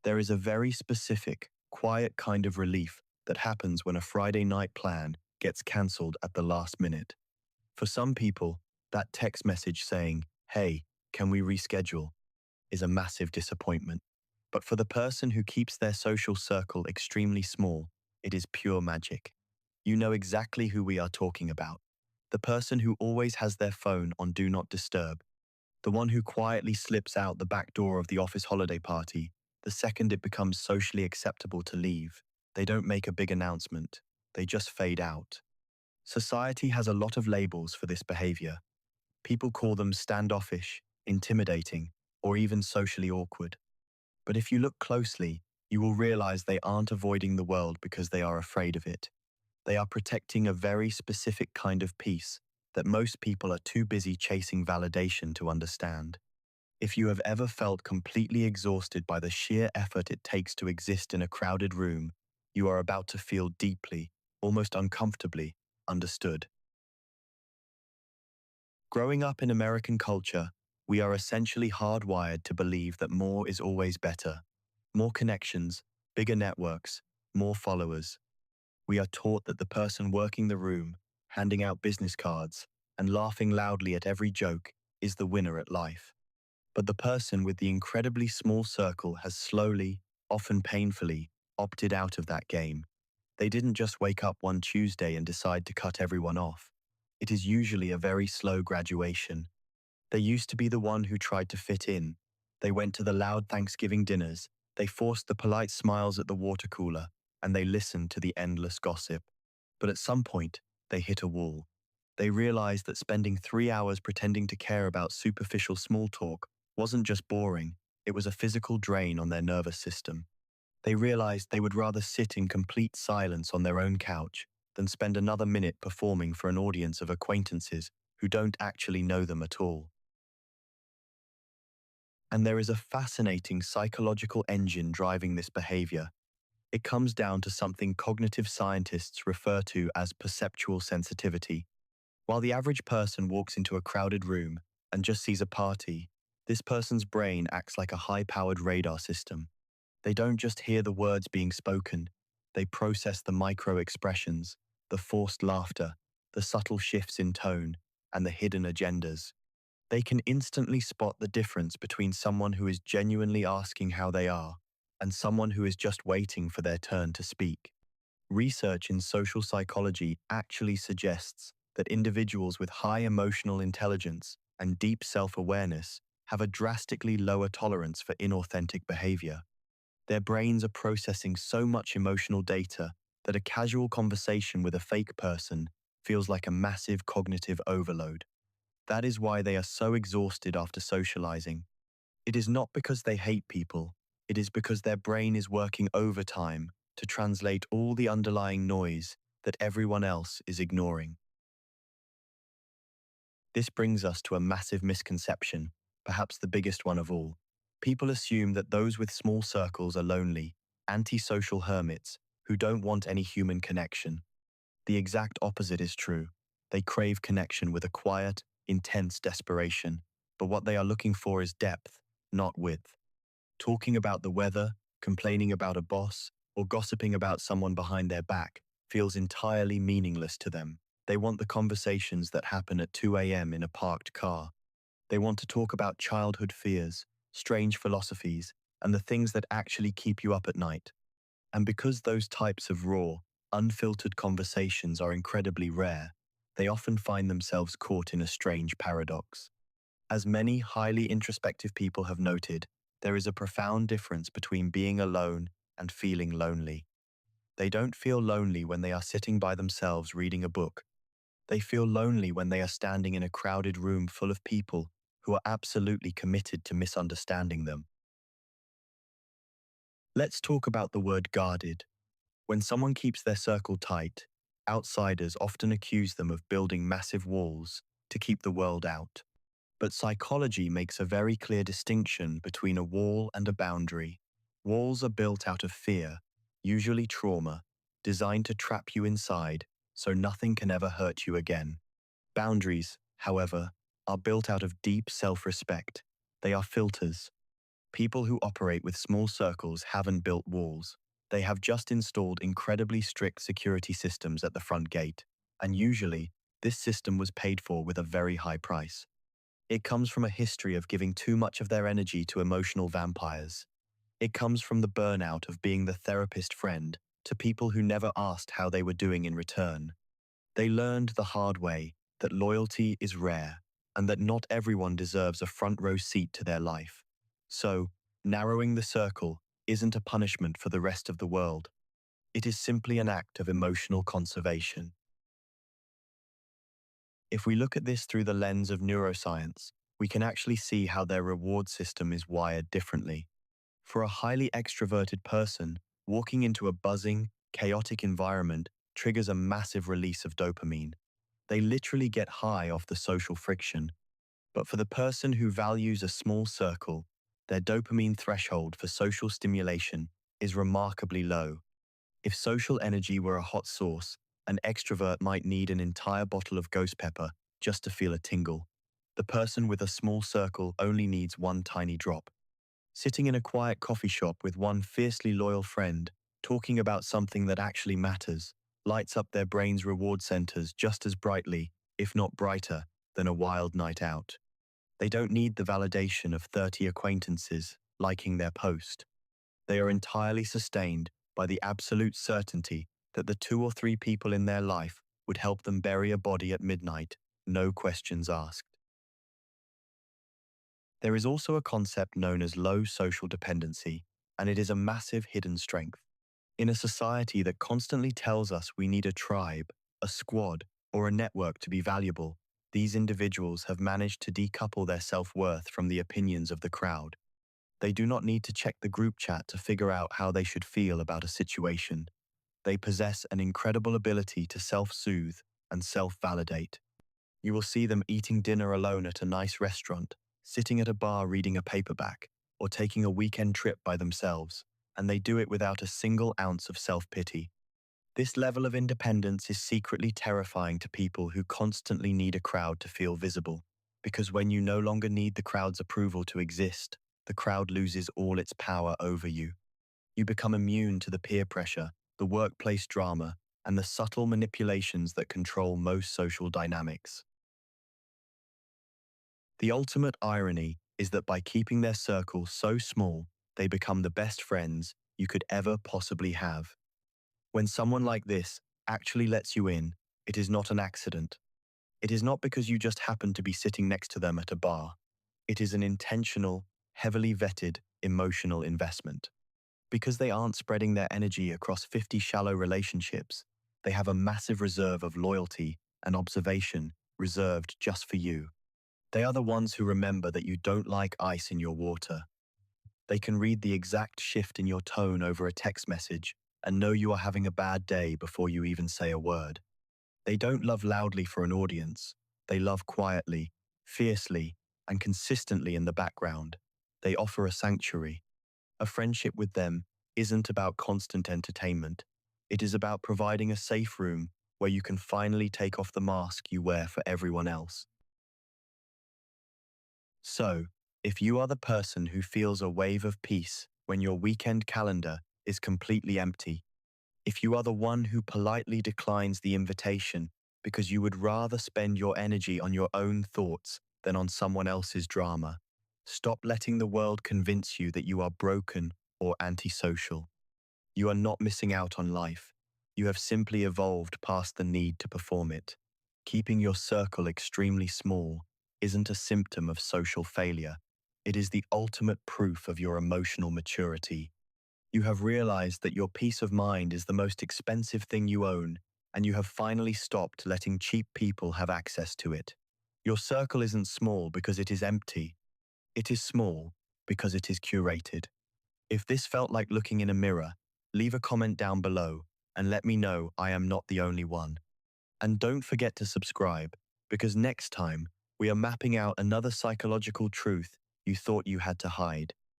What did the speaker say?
There is a very specific, quiet kind of relief that happens when a Friday night plan gets cancelled at the last minute. For some people, that text message saying, "Hey, can we reschedule?" is a massive disappointment. But for the person who keeps their social circle extremely small, it is pure magic. You know exactly who we are talking about. The person who always has their phone on Do Not Disturb. The one who quietly slips out the back door of the office holiday party the second it becomes socially acceptable to leave. They don't make a big announcement. They just fade out. Society has a lot of labels for this behavior. People call them standoffish, intimidating, or even socially awkward. But if you look closely, you will realize they aren't avoiding the world because they are afraid of it. They are protecting a very specific kind of peace that most people are too busy chasing validation to understand. If you have ever felt completely exhausted by the sheer effort it takes to exist in a crowded room, you are about to feel deeply, almost uncomfortably, understood. Growing up in American culture, we are essentially hardwired to believe that more is always better. More connections, bigger networks, more followers. We are taught that the person working the room, handing out business cards, and laughing loudly at every joke is the winner at life. But the person with the incredibly small circle has slowly, often painfully, opted out of that game. They didn't just wake up one Tuesday and decide to cut everyone off. It is usually a very slow graduation. They used to be the one who tried to fit in. They went to the loud Thanksgiving dinners, they forced the polite smiles at the water cooler, and they listened to the endless gossip. But at some point, they hit a wall. They realized that spending 3 hours pretending to care about superficial small talk wasn't just boring, it was a physical drain on their nervous system. They realized they would rather sit in complete silence on their own couch than spend another minute performing for an audience of acquaintances who don't actually know them at all. And there is a fascinating psychological engine driving this behavior. It comes down to something cognitive scientists refer to as perceptual sensitivity. While the average person walks into a crowded room and just sees a party, this person's brain acts like a high-powered radar system. They don't just hear the words being spoken, they process the micro-expressions, the forced laughter, the subtle shifts in tone, and the hidden agendas. They can instantly spot the difference between someone who is genuinely asking how they are and someone who is just waiting for their turn to speak. Research in social psychology actually suggests that individuals with high emotional intelligence and deep self-awareness have a drastically lower tolerance for inauthentic behavior. Their brains are processing so much emotional data that a casual conversation with a fake person feels like a massive cognitive overload. That is why they are so exhausted after socializing. It is not because they hate people, it is because their brain is working overtime to translate all the underlying noise that everyone else is ignoring. This brings us to a massive misconception, perhaps the biggest one of all. People assume that those with small circles are lonely, antisocial hermits who don't want any human connection. The exact opposite is true. They crave connection with a quiet, intense desperation, but what they are looking for is depth, not width. Talking about the weather, complaining about a boss, or gossiping about someone behind their back feels entirely meaningless to them. They want the conversations that happen at 2 a.m. in a parked car. They want to talk about childhood fears, strange philosophies, and the things that actually keep you up at night. And because those types of raw, unfiltered conversations are incredibly rare, they often find themselves caught in a strange paradox. As many highly introspective people have noted, there is a profound difference between being alone and feeling lonely. They don't feel lonely when they are sitting by themselves reading a book. They feel lonely when they are standing in a crowded room full of people who are absolutely committed to misunderstanding them. Let's talk about the word guarded. When someone keeps their circle tight, outsiders often accuse them of building massive walls to keep the world out. But psychology makes a very clear distinction between a wall and a boundary. Walls are built out of fear, usually trauma, designed to trap you inside so nothing can ever hurt you again. Boundaries, however, are built out of deep self-respect. They are filters. People who operate with small circles haven't built walls. They have just installed incredibly strict security systems at the front gate, and usually, this system was paid for with a very high price. It comes from a history of giving too much of their energy to emotional vampires. It comes from the burnout of being the therapist friend to people who never asked how they were doing in return. They learned the hard way that loyalty is rare and that not everyone deserves a front row seat to their life. So, narrowing the circle isn't a punishment for the rest of the world. It is simply an act of emotional conservation. If we look at this through the lens of neuroscience, we can actually see how their reward system is wired differently. For a highly extroverted person, walking into a buzzing, chaotic environment triggers a massive release of dopamine. They literally get high off the social friction. But for the person who values a small circle, their dopamine threshold for social stimulation is remarkably low. If social energy were a hot sauce, an extrovert might need an entire bottle of ghost pepper just to feel a tingle. The person with a small circle only needs one tiny drop. Sitting in a quiet coffee shop with one fiercely loyal friend, talking about something that actually matters, lights up their brain's reward centers just as brightly, if not brighter, than a wild night out. They don't need the validation of 30 acquaintances liking their post. They are entirely sustained by the absolute certainty that the 2 or 3 people in their life would help them bury a body at midnight, no questions asked. There is also a concept known as low social dependency, and it is a massive hidden strength. In a society that constantly tells us we need a tribe, a squad, or a network to be valuable, these individuals have managed to decouple their self-worth from the opinions of the crowd. They do not need to check the group chat to figure out how they should feel about a situation. They possess an incredible ability to self-soothe and self-validate. You will see them eating dinner alone at a nice restaurant, sitting at a bar reading a paperback, or taking a weekend trip by themselves, and they do it without a single ounce of self-pity. This level of independence is secretly terrifying to people who constantly need a crowd to feel visible, because when you no longer need the crowd's approval to exist, the crowd loses all its power over you. You become immune to the peer pressure, the workplace drama, and the subtle manipulations that control most social dynamics. The ultimate irony is that by keeping their circle so small, they become the best friends you could ever possibly have. When someone like this actually lets you in, it is not an accident. It is not because you just happen to be sitting next to them at a bar. It is an intentional, heavily vetted, emotional investment. Because they aren't spreading their energy across 50 shallow relationships, they have a massive reserve of loyalty and observation reserved just for you. They are the ones who remember that you don't like ice in your water. They can read the exact shift in your tone over a text message and know you are having a bad day before you even say a word. They don't love loudly for an audience. They love quietly, fiercely, and consistently in the background. They offer a sanctuary. A friendship with them isn't about constant entertainment. It is about providing a safe room where you can finally take off the mask you wear for everyone else. So, if you are the person who feels a wave of peace when your weekend calendar is completely empty, if you are the one who politely declines the invitation because you would rather spend your energy on your own thoughts than on someone else's drama, stop letting the world convince you that you are broken or antisocial. You are not missing out on life. You have simply evolved past the need to perform it. Keeping your circle extremely small isn't a symptom of social failure. It is the ultimate proof of your emotional maturity. You have realized that your peace of mind is the most expensive thing you own, and you have finally stopped letting cheap people have access to it. Your circle isn't small because it is empty. It is small because it is curated. If this felt like looking in a mirror, leave a comment down below and let me know I am not the only one. And don't forget to subscribe, because next time we are mapping out another psychological truth you thought you had to hide.